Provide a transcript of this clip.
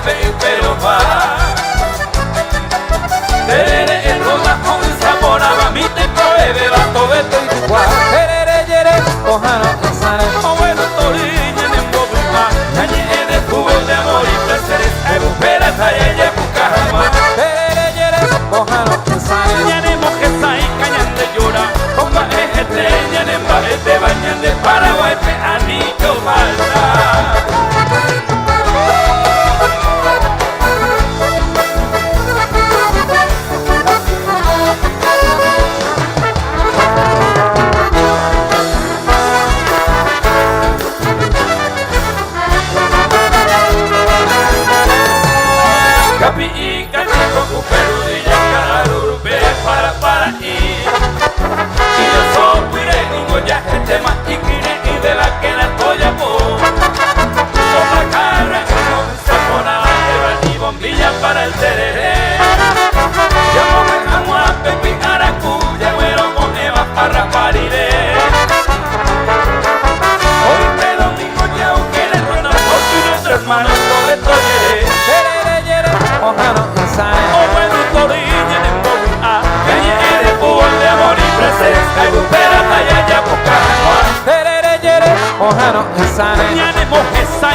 pero va. Terere el roda con sabor a mi te prohíbe va todo esto y igual. Terere yere Ohano insane. O bueno toriña de boba, cañe de fútbol de amor y placeres, espera ella busca jamás. Terere yere Ohano insane. Ñane mojesa y cañan de llora, como este ñane baje de bañan de Paraguay pe anillo malta. Capi y cachico cuperudilla carurbe para ir. Y yo soy pire y ya gente más y quire y de la que la toya po. Con la cara que no se pone a la y bombilla para el tereré. Ya me a pepi aracuya, güero con Eva para pariré. Hoy te domingo ya que le ruedan por tu nuestras manos sobre todo. Ohano insane. O bueno toriña de boba, cañe de fútbol de amor y placeres, espera talla ya busca jamás. Terere yere Ohano insane. Ñane mojesa